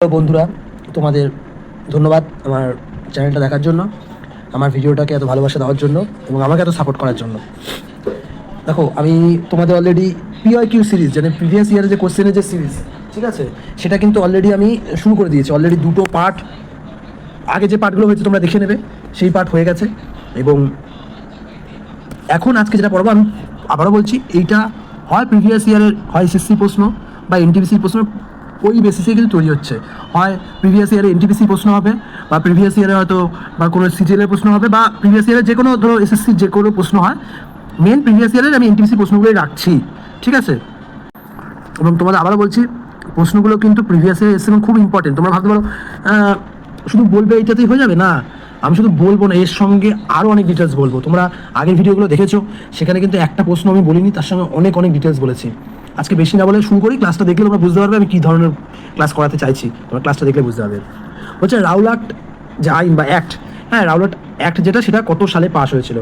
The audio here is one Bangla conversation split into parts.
হ্যালো বন্ধুরা, তোমাদের ধন্যবাদ আমার চ্যানেলটা দেখার জন্য, আমার ভিডিওটাকে এত ভালোবাসা দেওয়ার জন্য এবং আমাকে এত সাপোর্ট করার জন্য। দেখো, আমি তোমাদের অলরেডি পিওয়াইকিউ সিরিজ, মানে প্রিভিয়াস ইয়ারের যে কোশ্চেনের যে সিরিজ, ঠিক আছে, সেটা কিন্তু অলরেডি আমি শুরু করে দিয়েছি। অলরেডি দুটো পার্ট, আগে যে পার্টগুলো হয়েছে তোমরা দেখে নেবে, সেই পার্ট হয়ে গেছে। এবং এখন আজকে যেটা পড়বো, আমি আবারও বলছি, এইটা হয় প্রিভিয়াস ইয়ারের, হয় এসএসসি প্রশ্ন বা এনটিপিসির প্রশ্ন, ওই বেসিসে কিন্তু তৈরি হচ্ছে। হয় প্রিভিয়াস ইয়ারে এনটিপিসি প্রশ্ন হবে, বা প্রিভিয়াস ইয়ারে হয়তো বা কোনো সিজিএলের প্রশ্ন হবে, বা প্রিভিয়াস ইয়ারে যে কোনো, ধরো এসএসসির যে কোনো প্রশ্ন হয়, মেন প্রিভিয়াস ইয়ারের আমি এনটিপিসি প্রশ্নগুলোই রাখছি, ঠিক আছে। এবং তোমাদের আবারও বলছি, প্রশ্নগুলো কিন্তু প্রিভিয়াস ইয়ারে এসে এবং খুব ইম্পর্টেন্ট। তোমরা ভাবতে পারো শুধু বলবে এইটাতেই হয়ে যাবে, না। আমি শুধু বলবো না, এর সঙ্গে আরও অনেক ডিটেলস বলবো। তোমরা আগের ভিডিওগুলো দেখেছো, সেখানে কিন্তু একটা প্রশ্ন আমি বলিনি, তার সঙ্গে অনেক অনেক ডিটেলস বলেছি। আজকে বেশি না বলে শুরু করি। ক্লাসটা দেখলে তোমরা বুঝতে পারবে আমি কী ধরনের ক্লাস করাতে চাইছি। তোমরা ক্লাসটা দেখলে বুঝতে পারবে। হচ্ছে রাওলাট যে আইন বা অ্যাক্ট, হ্যাঁ, রাওলাট অ্যাক্ট যেটা, সেটা কত সালে পাস হয়েছিল?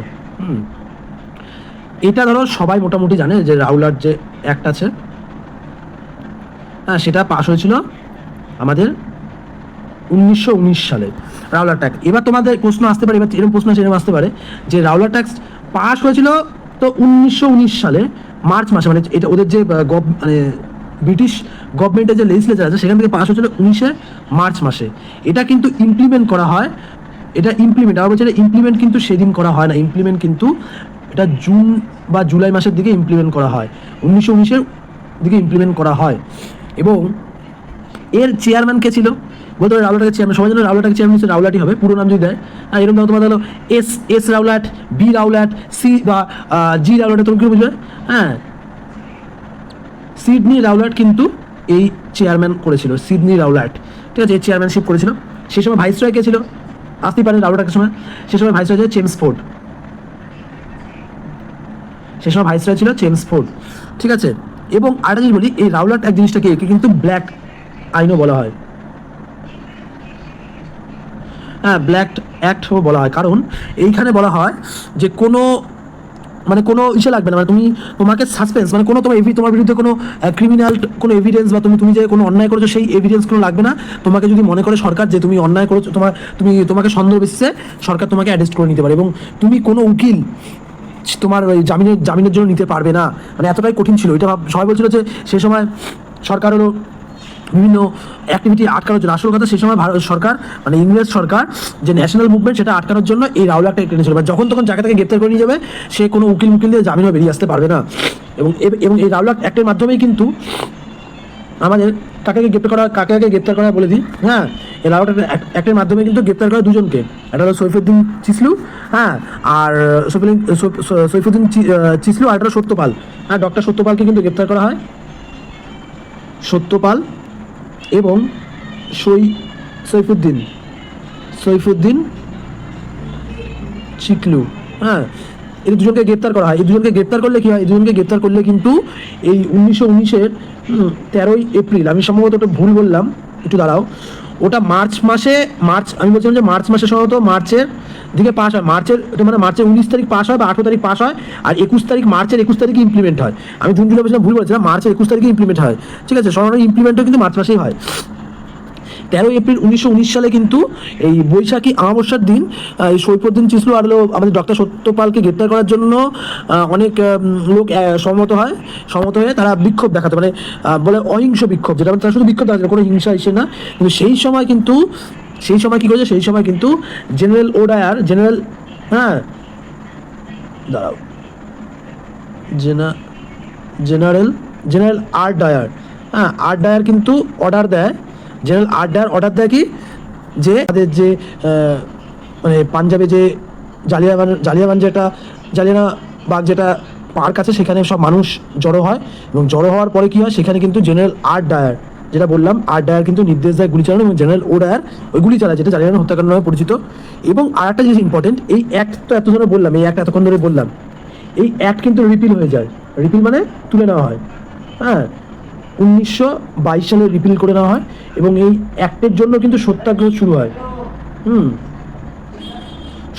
এটা ধরো সবাই মোটামুটি জানে যে রাওলাট যে অ্যাক্ট আছে, হ্যাঁ, সেটা পাস হয়েছিল আমাদের 1919 সালে, রাওলাট ট্যাক্স। এবার তোমাদের প্রশ্ন আসতে পারে, এবার এরকম প্রশ্ন এরকম আসতে পারে যে রাওলাট ট্যাক্স পাস হয়েছিল তো 1919 সালে মার্চ মাসে, মানে এটা ওদের যে মানে ব্রিটিশ গভর্নমেন্টের যে লেজিসলেচার আছে, সেখান থেকে পাস হয়েছিল 19 মার্চ মাসে। এটা কিন্তু ইমপ্লিমেন্ট করা হয়, এটা ইমপ্লিমেন্ট, আবার বলছে ইমপ্লিমেন্ট কিন্তু সেদিন করা হয় না, ইমপ্লিমেন্ট কিন্তু এটা জুন বা জুলাই মাসের দিকে ইমপ্লিমেন্ট করা হয়, 1919-এর দিকে ইমপ্লিমেন্ট করা হয়। এবং এর চেয়ারম্যান কে ছিল? বলতে পারে রাওলাটকে চেয়ারম্যান, সবাই যেন রাওলাটকে চেয়ারম্যান হচ্ছে, রাওলাটই হবে পুরো নাম যদি দেয়। হ্যাঁ, এরকম তোমার হলো এস রাওলাট, বি রাওলাট, সি বা জি রাওলাট, তুমি কি বুঝবে? হ্যাঁ, সিডনি রাওলাট কিন্তু এই চেয়ারম্যান করেছিল, সিডনি রাওলাট, ঠিক আছে, এই চেয়ারম্যানশিপ করেছিল। সেই সময় ভাইসরয় কে ছিল? আসতেই পারে রাওলাটের সময়, সেই সময় ভাইসরয় ছিল চেমসফোর্ড, সেই সময় ভাইসরয় ছিল চেমসফোর্ড, ঠিক আছে। এবং আরেকটা জিনিস বলি, এই রাওলাট এক জিনিসটাকে একে কিন্তু ব্ল্যাক আইনও বলা হয়, হ্যাঁ, ব্ল্যাক অ্যাক্টও বলা হয়। কারণ এইখানে বলা হয় যে কোনো, মানে কোনো ইসে লাগবে না, মানে তোমাকে সাসপেন্স, মানে কোনো তোমার বিরুদ্ধে কোনো ক্রিমিনাল কোনো এভিডেন্স বা তুমি যে কোনো অন্যায় করেছো সেই এভিডেন্স কোনো লাগবে না। তোমাকে যদি মনে করে সরকার যে তুমি অন্যায় করেছো, তোমাকে সন্দেহ বেসিসে সরকার তোমাকে অ্যারেস্ট করে নিতে পারে। এবং তুমি কোনো উকিল তোমার ওই জামিনের জন্য নিতে পারবে না, মানে এতটাই কঠিন ছিল এটা। সবাই বলছিল যে সে সময় সরকার হলো বিভিন্ন অ্যাক্টিভিটি আটকানোর জন্য, আসল কথা সেই সময় ভারত সরকার, মানে ইংরেজ সরকার যে ন্যাশনাল মুভমেন্ট, সেটা আটকানোর জন্য এই রাওলাটটা টেনেছিল। যখন তখন জায়গা থেকে গ্রেপ্তার করে নিয়ে যাবে, সে কোনো উকিল দিয়ে জামিনও বেরিয়ে আসতে পারবে না। এবং এই রাওলাট অ্যাক্টের মাধ্যমেই কিন্তু আমাদের কাকে গ্রেপ্তার করা বলে দিই। হ্যাঁ, এই রাওলাট অ্যাক্টের মাধ্যমে কিন্তু গ্রেপ্তার করা দুজনকে, একটা হলো সৈফুদ্দিন চিসলু, হ্যাঁ, আর সৈফুদ্দিন চিসলু, আর একটা সত্যপাল, হ্যাঁ, ডক্টর সত্যপালকে কিন্তু গ্রেপ্তার করা হয়। সত্যপাল এবং সৈফুদ্দিন চিকলু, হ্যাঁ, এই দুজনকে গ্রেপ্তার করা হয়। এই দুজনকে গ্রেপ্তার করলে কি হয়? এই দুজনকে গ্রেপ্তার করলে কিন্তু এই 1919-এর 13ই এপ্রিল, আমি সম্ভবত ওটা ভুল বললাম, একটু দাঁড়াও, ওটা মার্চ, আমি বলছিলাম যে মার্চ মাসে সম্ভবত মার্চের দিকে পাস হয়, এটা মানে মার্চের 19 তারিখ পাস হয় বা 18 তারিখ পাস হয়, আর মার্চের 21 তারিখে ইমপ্লিমেন্ট হয়। আমি জুন জুলাই বলছিলাম, ভুল বলেছিলাম, মার্চের 21 তারিখে ইমপ্লিমেন্ট হয়, ঠিক আছে। সরাসরি ইমপ্লিমেন্টও কিন্তু মার্চ মাসেই হয়। 13 এপ্রিল 1919 সালে কিন্তু এই বৈশাখী অমাবস্যার দিন এই সৈফুদ্দিন চিসলু আর আমাদের ডক্টর সত্যপালকে গ্রেপ্তার করার জন্য অনেক লোক সম্মত হয়ে তারা বিক্ষোভ দেখাতে, মানে বলে অহিংস বিক্ষোভ, যেটা তারা শুধু বিক্ষোভ দেখাতে, কোনো হিংসা এসে না। কিন্তু সেই সময় কী করেছে, সেই সময় কিন্তু জেনারেল আর ডায়ার, হ্যাঁ, আর ডায়ার কিন্তু অর্ডার দেয়, জেনারেল আর ডায়ার অর্ডার দেয় কি, যে তাদের যে মানে পাঞ্জাবে যে জালিয়ানবাগ যেটা পার্ক আছে, সেখানে সব মানুষ জড়ো হয়। এবং জড়ো হওয়ার পরে কী হয়, সেখানে কিন্তু জেনারেল আর ডায়ার, যেটা বললাম, আর ডায়ার কিন্তু নির্দেশ দেয় গুলি চালানো, এবং জেনারেল ও ডায়ার ওই গুলি চালায়, যেটা জালিয়ান হত্যাকাণ্ড নামে পরিচিত। এবং আর একটা জিনিস ইম্পর্টেন্ট, এই অ্যাক্ট তো এতক্ষণ ধরে বললাম, এই অ্যাক্ট কিন্তু রিপিল হয়ে যায়। রিপিল মানে তুলে নেওয়া হয়, হ্যাঁ, 1922 সালে রিপিল করে নেওয়া হয়। এবং এই অ্যাক্টের জন্য কিন্তু সত্যাগ্রহ শুরু হয়।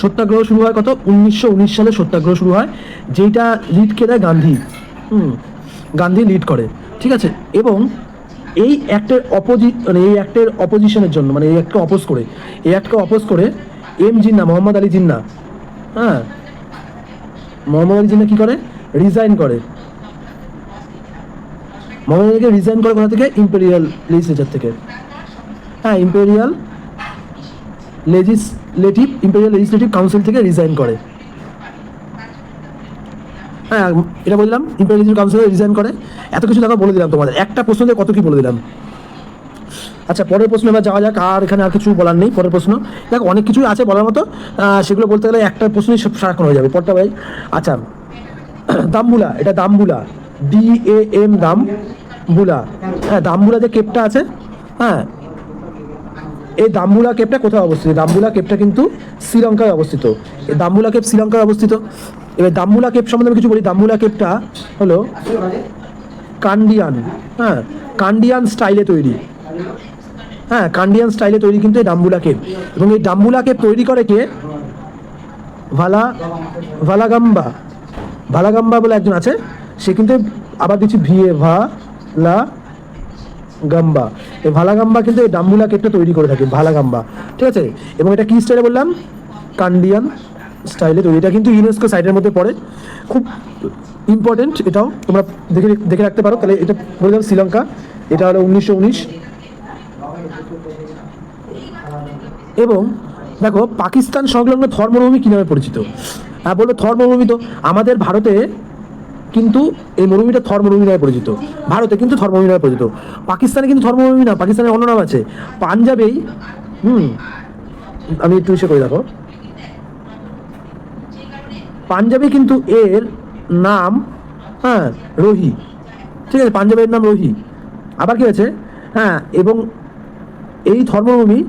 সত্যাগ্রহ শুরু হয় কত? 1919 সালে সত্যাগ্রহ শুরু হয়, যেটা লিড কে দেয়? গান্ধী লিড করে, ঠিক আছে। এবং এই অ্যাক্টের মানে এই অ্যাক্টের অপোজিশনের জন্য, মানে এই অ্যাক্টকে অপোজ করে মোহাম্মদ আলী জিন্নাহ, হ্যাঁ, মোহাম্মদ আলী জিন্নাহ কি করে, রিজাইন করে। মোহাম্মদ আলীকে রিজাইন করে কোথা থেকে, ইম্পেরিয়াল লেজিসলেচার থেকে, হ্যাঁ, ইম্পেরিয়াল লেজিসলেটিভ কাউন্সিল থেকে রিজাইন করে। হ্যাঁ, এটা বললাম, ইম্পেরিয়াল লেজিসলেটিভ কাউন্সিল রিজাইন করে। এত কিছু দেখো বলে দিলাম তোমাদের, একটা প্রশ্ন দিয়ে কত কি বলে দিলাম। আচ্ছা, পরের প্রশ্ন এবার যাওয়া যাক। আর এখানে আর কিছু বলার নেই। পরের প্রশ্ন দেখো, অনেক কিছুই আছে বলার মতো, সেগুলো বলতে গেলে একটা প্রশ্নই সারাক্ষণ হয়ে যাবে। পরটা ভাই, আচ্ছা, দাম্বুলা, এটা দাম্বুলা, DAM, দাম্বুলা, হ্যাঁ, দাম্বুলা যে কেপটা আছে, হ্যাঁ, এই দাম্বুলা কেপটা কোথায় অবস্থিত? দাম্বুলা কেপটা কিন্তু শ্রীলঙ্কায় অবস্থিত। এই দাম্বুলা কেপ শ্রীলঙ্কায় অবস্থিত। এবার দাম্বুলা কেপ সম্বন্ধে আমি কিছু বলি। দাম্বুলা কেপটা হলো কান্ডিয়ান, হ্যাঁ, কান্ডিয়ান স্টাইলে তৈরি, হ্যাঁ, কান্ডিয়ান স্টাইলে তৈরি কিন্তু এই দাম্বুলা কেপ। এবং এই দাম্বুলা কেপ তৈরি করে কে? ভালাগাম্বা বলে একজন আছে, সে কিন্তু আবার দিচ্ছি ভালাগাম্বা, এই ভালাগাম্বা কিন্তু এই দাম্বুলা কেপটা তৈরি করে থাকে, ভালাগাম্বা, ঠিক আছে। এবং এটা কি স্টাইলে বললাম? কান্ডিয়ান স্টাইলে তৈরি। এটা কিন্তু ইউনেস্কো সাইটের মধ্যে পড়ে, খুব ইম্পর্টেন্ট, এটাও তোমরা দেখে রাখতে পারো। তাহলে এটা বললাম শ্রীলঙ্কা, এটা হলো 1919। এবং দেখো, পাকিস্তান সংলগ্ন থর মরুভূমি কী নামে পরিচিত? হ্যাঁ, বলবো থর মরুভূমি। তো আমাদের ভারতে কিন্তু এই মরুভূমিটা থর মরুভূমি নামে পরিচিত, ভারতে কিন্তু থর মরুভূমি নামে পরিচিত। পাকিস্তানে কিন্তু থর মরুভূমি না, পাকিস্তানের অন্য নাম আছে, পাঞ্জাবেই। আমি একটু ইসে করে দেখো, পাঞ্জাবে কিন্তু এর নাম, হ্যাঁ, রোহি, ঠিক আছে, পাঞ্জাবের নাম রোহি। আবার কি আছে, হ্যাঁ, এবং এই থর মরুভূমি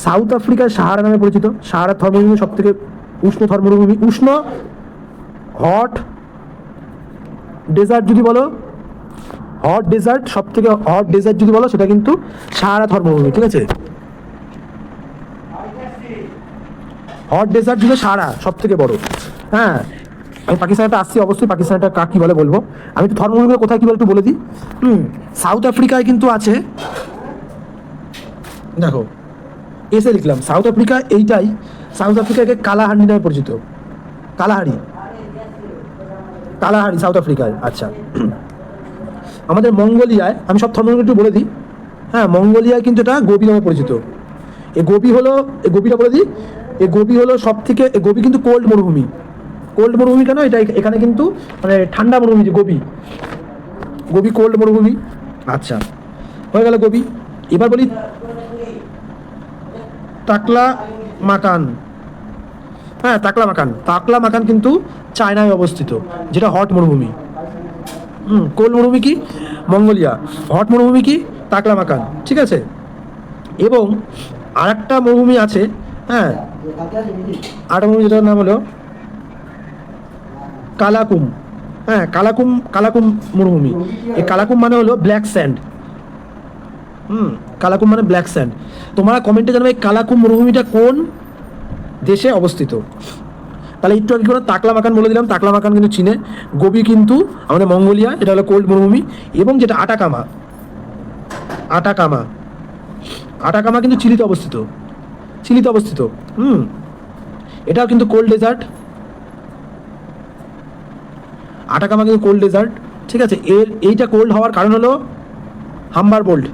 সাউথ আফ্রিকার সাহারা নামে পরিচিত। সাহারা থর মরুভূমি সব থেকে উষ্ণ থর মরুভূমি, উষ্ণ হট ডেজার্ট যদি বলো, হট ডেজার্ট, সব থেকে হট ডেজার্ট যদি বলো, সেটা কিন্তু সাহারা থর মরুভূমি, ঠিক আছে। হট ডেজার্ট যদি সাহারা সব থেকে বড়, হ্যাঁ। আমি পাকিস্তানটা আসছি, অবশ্যই পাকিস্তানটা কাক কি বলে বলবো। আমি তো থর মরুভূমি কোথায় কি বলে একটু বলে দিই। সাউথ আফ্রিকায় কিন্তু আছে, দেখো এসে লিখলাম সাউথ আফ্রিকা, এইটাই সাউথ আফ্রিকাকে কালাহারি নামে পরিচিত, কালাহারি সাউথ আফ্রিকায়। আচ্ছা, আমাদের মঙ্গোলিয়ায়, আমি সব থর্মোমিটার একটু বলে দিই, হ্যাঁ, মঙ্গোলিয়ায় কিন্তু এটা গোবি নামে পরিচিত। এই গোবিটা বলে দিই, এই গোবি হলো সব থেকে, গোবি কিন্তু কোল্ড মরুভূমি কেন? এটা এখানে কিন্তু মানে ঠান্ডা মরুভূমি, যে গোবি কোল্ড মরুভূমি। আচ্ছা, হয়ে গেল গোবি। এবার বলি টাকলা মাকান, হ্যাঁ, টাকলা মাকান কিন্তু চায়নায় অবস্থিত, যেটা হট মরুভূমি। কোল্ড মরুভূমি কি? মঙ্গোলিয়া। হট মরুভূমি কি? টাকলা মাকান, ঠিক আছে। এবং আরেকটা মরুভূমি আছে, হ্যাঁ, আরেকটা মরুভূমি, যেটার নাম হলো কালাকুম, হ্যাঁ, কালাকুম মরুভূমি। এই কালাকুম মানে হলো ব্ল্যাক স্যান্ড, কালাকুম মানে ব্ল্যাক স্যান্ড। তোমরা কমেন্টে জানাবে কালাকুম মরুভূমিটা কোন দেশে অবস্থিত। তাহলে একটু আগে করে টাকলা মাকান বলে দিলাম, টাকলা মাকান কিন্তু চীনে, গোবি কিন্তু আমাদের মঙ্গোলিয়া, এটা হলো কোল্ড মরুভূমি। এবং যেটা আটাকামা কিন্তু চিলিতে অবস্থিত, এটাও কিন্তু কোল্ড ডেজার্ট। আটাকামা কিন্তু কোল্ড ডেজার্ট, ঠিক আছে। এইটা কোল্ড হওয়ার কারণ হলো হাম্বার বোল্ট।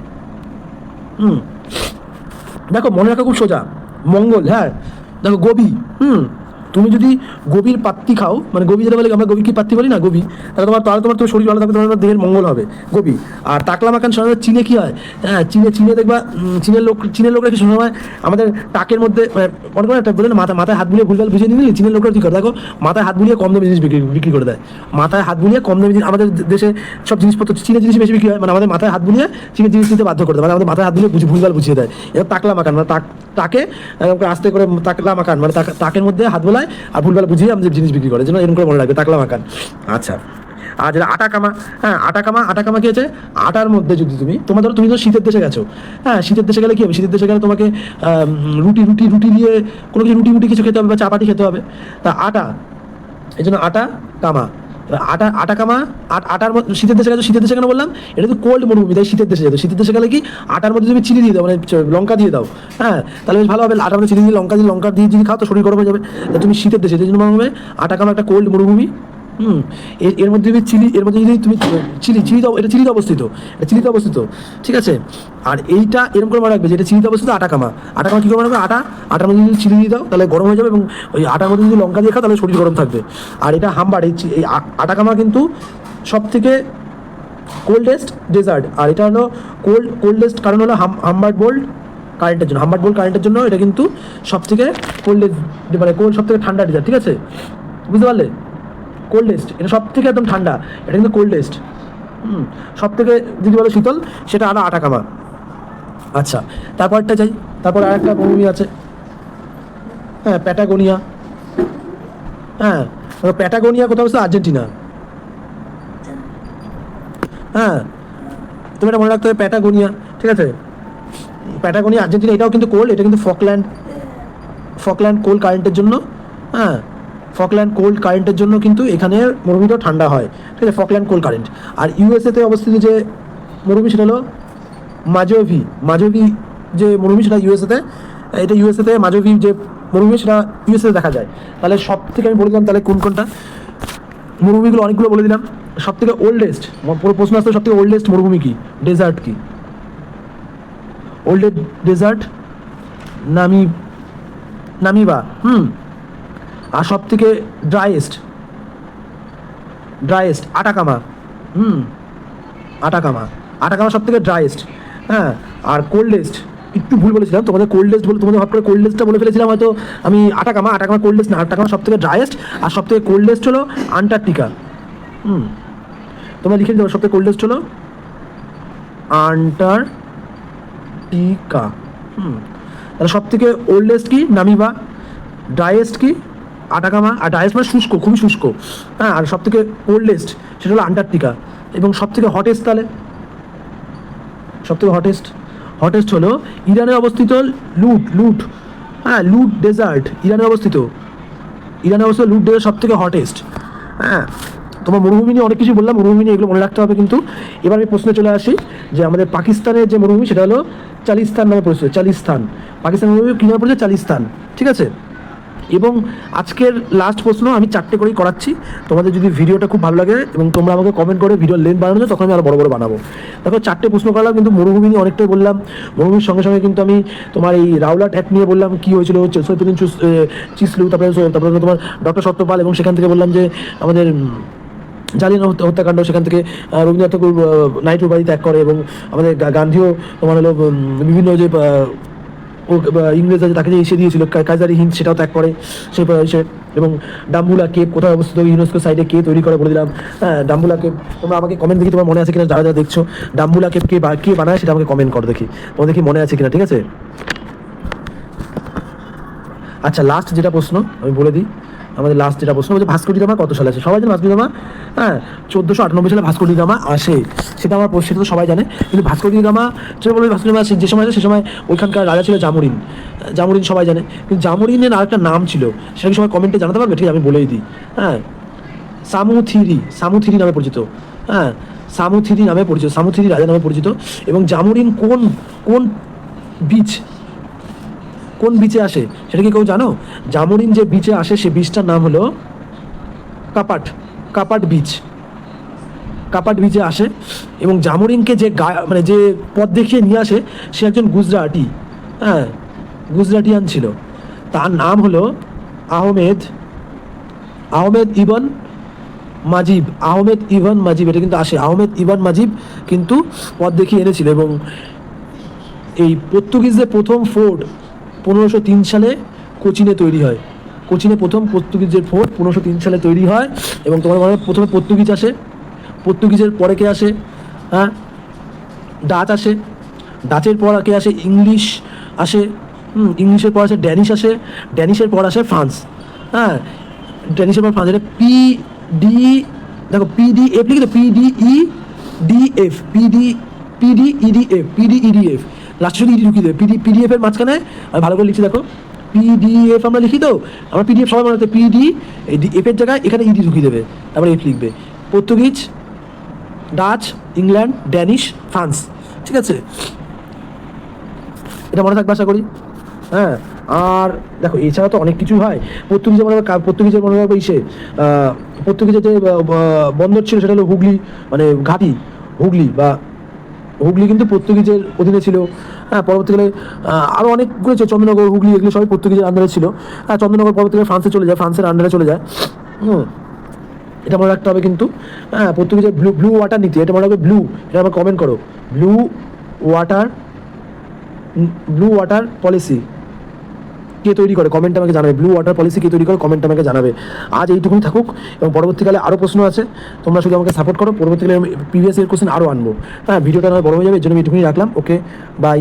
দেখো, মনে রাখা খুব সোজা, মঙ্গল, হ্যাঁ, দেখো গোবি, তুমি যদি গোবির পাত্তি খাও, মানে গোবি যেটা বলে, আমরা গোবি কি পাত্তি বলি না, গোবি, তাহলে তোমার শরীর ভালো থাকবে, তোমার দেহের মঙ্গল হবে, গোবি। আর টাকলা মাকান সাধারণত চীনে কি হয়, হ্যাঁ, চীনে দেখবা, চীনের লোকরা কি সময় আমাদের টাকের মধ্যে মনে করে একটা বলে না, মাথায় হাত বুলিয়ে ভুলভাল বুঝিয়ে নিলে চীনের লোকরা কি করে, দেখো মাথায় হাত বুলিয়ে কম দামে জিনিস বিক্রি করে দেয়। মাথায় হাত বুলিয়ে কম দামে, আমাদের দেশে সব জিনিসপত্র চীনের জিনিস বেশি বিক্রি হয়, মানে আমাদের মাথায় হাত বুলিয়ে চীনের জিনিস নিতে বাধ্য করে দেয়, মানে আমাদের মাথায় হাত বুলিয়ে ভুলভাল বুঝিয়ে দেয়। এবার টাকলা মাকান মানে তাকে আস্তে করে টাকলা মাকান মানে তাকের মধ্যে হাত বোলায় আর ভুলভাল বুঝিয়ে আমাদের জিনিস বিক্রি করে, যেন এরকম করে মনে রাখবে, টাকলা মাকান। আচ্ছা, আর যেটা আটাকামা, হ্যাঁ, আটাকামা কি আছে, আটার মধ্যে যদি তুমি তুমি তো শীতের দেশে গেছো, হ্যাঁ, শীতের দেশে গেলে কি হবে, শীতের দেশে গেলে তোমাকে রুটি দিয়ে কোনো কিছু রুটি কিছু খেতে হবে, বা চাপাতি খেতে হবে, তা আটা, এই জন্য আটা কামা, আটাকামা আটার শীতের দেশে গেছো, শীতের দেশে কেন বললাম, এটা তো কোল্ড মরুভূমি, তাই শীতের দেশে যেত। শীতের দেশে গেলে কি আটার মধ্যে তুমি চিনি দিয়ে দাও, মানে লঙ্কা দিয়ে দাও, হ্যাঁ, তাহলে বেশ ভালো হবে। আটার মধ্যে চিনি দিয়ে লঙ্কা দিয়ে যদি খাও তো শরীর গরম হয়ে যাবে। তুমি শীতের দেশে, এই জন্য হবে আটাকামা একটা কোল্ড মরুভূমি। এর মধ্যে যদি এর মধ্যে যদি তুমি এটা চিলিতে অবস্থিত, এটা চিলিতে অবস্থিত, ঠিক আছে। আর এইটা এরকম করে মনে রাখবে যে এটা চিলিতে অবস্থিত। আটাকামা কী করে মনে রাখবে, আটার মধ্যে যদি চিলি দিয়ে দাও তাহলে গরম হয়ে যাবে, এবং ওই আটার মধ্যে যদি লঙ্কা দিয়ে খাও তাহলে শরীর গরম থাকবে। আর এটা হাম্বার্ড, এই আটাকামা কিন্তু সব থেকে কোল্ডেস্ট ডেজার্ট। আর এটা হলো কোল্ডেস্ট কারণ হলো হাম্বার্ড বোল্ট কারেন্টের জন্য এটা কিন্তু সব থেকে কোল্ডেস্ট, মানে সব থেকে ঠান্ডা ডেজার্ট, ঠিক আছে, বুঝতে পারলে। কোল্ডেস্ট, এটা সব থেকে একদম ঠান্ডা, এটা কিন্তু কোল্ডেস্ট। সব থেকে যদি বলো শীতল, সেটা আটাকামা। আচ্ছা, তারপরটা যাই। তারপর আর একটা মরুভূমি আছে, হ্যাঁ, প্যাটাগোনিয়া। হ্যাঁ, প্যাটাগোনিয়া কোথাও হচ্ছে আর্জেন্টিনা। হ্যাঁ, তুমি এটা মনে রাখতে হবে, প্যাটাগোনিয়া, ঠিক আছে। প্যাটাগোনিয়া আর্জেন্টিনা, এটাও কিন্তু কোল্ড, এটা কিন্তু ফকল্যান্ড কোল্ড কারেন্টের জন্য। হ্যাঁ, ফকল্যান্ড কোল্ড কারেন্টের জন্য কিন্তু এখানের মরুভূমিটাও ঠান্ডা হয়, ঠিক আছে, ফকল্যান্ড কোল্ড কারেন্ট। আর ইউএসএতে অবস্থিত যে মরুভূমি সেটা হলো মাজোভি যে মরুভূমি, সেটা ইউএসএতে। এটা ইউএসএতে মাজোভি যে মরুভূমি, সেটা ইউএসএতে দেখা যায়। তাহলে সব থেকে আমি বলে দিলাম তাহলে কোনটা মরুভূমিগুলো, অনেকগুলো বলে দিলাম। সব থেকে ওল্ডেস্ট পুরো প্রশ্ন আসতে, সব থেকে ওল্ডেস্ট মরুভূমি কি, ডেজার্ট কি, ওল্ডেস্ট ডেজার্ট নামিবা। আর সব থেকে ড্রাইয়েস্ট আটাকামা। আটাকামা সব থেকে ড্রাইয়েস্ট। হ্যাঁ, আর কোল্ডেস্ট একটু ভুল বলেছিলাম তোমাদের, কোল্ডেস্ট বলে তোমাদের হট করে কোল্ডেস্টটা বলে ফেলেছিলাম হয়তো আমি। আটাকামা কোল্ডেস্ট না, আটাকামা সব থেকে ড্রাইয়েস্ট। আর সব থেকে কোল্ডেস্ট হলো আন্টার্কটিকা। তোমরা লিখে দেবো, সব থেকে কোল্ডেস্ট হলো আন্টার্কটিকা। তাহলে সব থেকে ওল্ডেস্ট কি, নামিবা। ড্রাইয়েস্ট কি, আটাকামা। আর ড্রাইয়েস্ট মানে শুষ্ক, খুবই শুষ্ক। হ্যাঁ, আর সব থেকে কোল্ডেস্ট সেটা হলো আন্টার্কটিকা। এবং সব থেকে হটেস্ট, তাহলে সব থেকে হটেস্ট হলো ইরানে অবস্থিত লুট। হ্যাঁ, লুট ডেজার্ট ইরানে অবস্থিত। লুট ডেজার্ট সব থেকে হটেস্ট। হ্যাঁ, তোমার মরুভূমি নিয়ে অনেক কিছু বললাম, মরুভূমি নিয়ে এগুলো মনে রাখতে হবে কিন্তু। এবার আমি প্রশ্নে চলে আসি যে আমাদের পাকিস্তানের যে মরুভূমি সেটা হলো চালিস্তান নামে পরিচিত। পাকিস্তান মরুভূমি কী নামে পরিচিত, চালিস্তান, ঠিক আছে। এবং আজকের লাস্ট প্রশ্ন আমি 4টে করেই করাচ্ছি। তোমাদের যদি ভিডিওটা খুব ভালো লাগে এবং তোমরা আমাকে কমেন্ট করে ভিডিও লেন্থ বানানো যায়, তখন আমি আরও বড় বানাবো। দেখো, 4টে প্রশ্ন করলাম, কিন্তু মরুভূমি নিয়ে অনেকটাই বললাম। মরুভূমির সঙ্গে সঙ্গে কিন্তু আমি তোমার এই রাওলাট অ্যাক্ট নিয়ে বললাম, কী হয়েছিল, সৈয়দুদ্দিন চিসলু, তারপরে তোমার ডক্টর সত্যপাল, এবং সেখান থেকে বললাম যে আমাদের জালিয়ানওয়ালা হত্যাকাণ্ড, সেখান থেকে রবীন্দ্রনাথ ঠাকুর নাইট বাড়ি ত্যাগ করে, এবং আমাদের গান্ধীও তোমার হলো বিভিন্ন যে ইংরেজ আছে তাকে যে এসে দিয়েছিল কাইজারি হিন্দ, সেটাও ত্যাগ করে সে। এবং ডাম্বুলা কেপ কোথায় অবস্থিত, ইউনেস্কো সাইডে কে তৈরি করে বলে দিলাম। হ্যাঁ, ডাম্বুলা কেপ, তোমরা আমাকে কমেন্ট দেখি তোমার মনে আছে কিনা, যারা দেখছো ডাম্বুলা কেপ কে বানায় সেটা আমাকে কমেন্ট করো, দেখি তোমাদের কি মনে আছে কিনা, ঠিক আছে। আচ্ছা, লাস্ট যেটা প্রশ্ন আমি বলে দিই, আমাদের লাস্ট যেটা প্রশ্ন হচ্ছে ভাস্কো ডি গামা কত সালে আসে। সবাই জানে ভাস্কো ডি গামা, হ্যাঁ, 1498 সালে ভাস্কো ডি গামা আসে, সেটা আমার সেটা তো সবাই জানে। কিন্তু ভাস্কো ডি গামা বলে ভাস্কো ডি গামা যে সময় আসে, সে সময় ওইখানকার রাজা ছিল জামোরিন সবাই জানে। কিন্তু জামোরিনের আরেকটা নাম ছিল, সেটা সবাই কমেন্টে জানাতে পারবে, ঠিক আমি বলেই দিই। হ্যাঁ, সামুথিরি নামে পরিচিত। হ্যাঁ, সামুথিরি রাজা নামে পরিচিত। এবং জামোরিন কোন বিচে আসে সেটা কি কেউ জানো? জামোরিন যে বিচে আসে, সে বিচটার নাম হলো কাপাট বিচে আসে। এবং জামোরিনকে যে মানে যে পথ দেখিয়ে নিয়ে আসে, সে একজন গুজরাটি। হ্যাঁ, গুজরাটিয়ান ছিল। তার নাম হলো আহমেদ ইবন মাজিব। এটা কিন্তু আসে, আহমেদ ইবন মাজিব কিন্তু পথ দেখিয়ে এনেছিল। এবং এই পর্তুগিজদের প্রথম ফোর্ট 1503 সালে কোচিনে তৈরি হয়। প্রথম পর্তুগিজের ফোর্ট 1503 সালে তৈরি হয়। এবং তোমার মনে প্রথমে পর্তুগিজ আসে, পর্তুগিজের পরে কে আসে? হ্যাঁ, ডাচ আসে, ডাচের পর কে আসে? ইংলিশ আসে। ইংলিশের পর আসে ড্যানিশ আসে, ড্যানিশের পর আসে ফ্রান্স। হ্যাঁ, ড্যানিশের পর ফ্রান্স। এটা পিডিএফ লিখে তো, পিডিইডিএফ লাস্টে শুধু ইডি ঢুকিয়ে দেবে। পিডিএফ এর মাঝখানে আমি ভালো করে লিখছি, দেখো পিডিএফ আমরা লিখি তো, আমরা পিডিএফ সবাই বানাতে পিডি এফের জায়গায় এখানে ইডি ঢুকিয়ে দেবে, তারপরে এফ লিখবে। Portuguese, Dutch, England, Danish, France, ঠিক আছে, এটা মনে থাকবে আশা করি। হ্যাঁ, আর দেখো এছাড়া তো অনেক কিছু হয়। পর্তুগিজে মনে হয়, পর্তুগিজের মনে হয় ইসে পর্তুগিজের যে বন্দর ছিল সেটা হলো হুগলি, মানে ঘাঁটি হুগলি, বা হুগলি কিন্তু পর্তুগিজের অধীনে ছিল। হ্যাঁ, পরবর্তীকালে আরও অনেকগুলো ছিল, চন্দ্রনগর, হুগলি, এগুলো সবাই পর্তুগিজের আন্ডারে ছিল। হ্যাঁ, চন্দ্রনগর পরবর্তীকালে ফ্রান্সে চলে যায়, ফ্রান্সের আন্ডারে চলে যায়। এটা মনে রাখতে হবে কিন্তু। হ্যাঁ, পর্তুগিজের ব্লু ব্লু ওয়াটার নীতি, এটা মনে রাখবে ব্লু, এটা আমার কমেন্ট করো। Blue water, blue water policy কে তৈরি করে, কমেন্ট আমাকে জানাবে। ব্লু ওয়াটার পলিসি কে তৈরি করে, কমেন্ট আমাকে জানাবে। আজ এইটুকুনি থাকুক, এবং পরবর্তীকালে আরও প্রশ্ন আছে, তোমরা শুধু আমাকে সাপোর্ট করো। পরবর্তীকালে আমি প্রিভিয়াস ইয়ার কোশ্চেন আরও আনবো। হ্যাঁ, ভিডিওটা আমার বড় হয়ে যাবে, এর জন্য আমি এইটুকুনি রাখলাম। ওকে, বাই।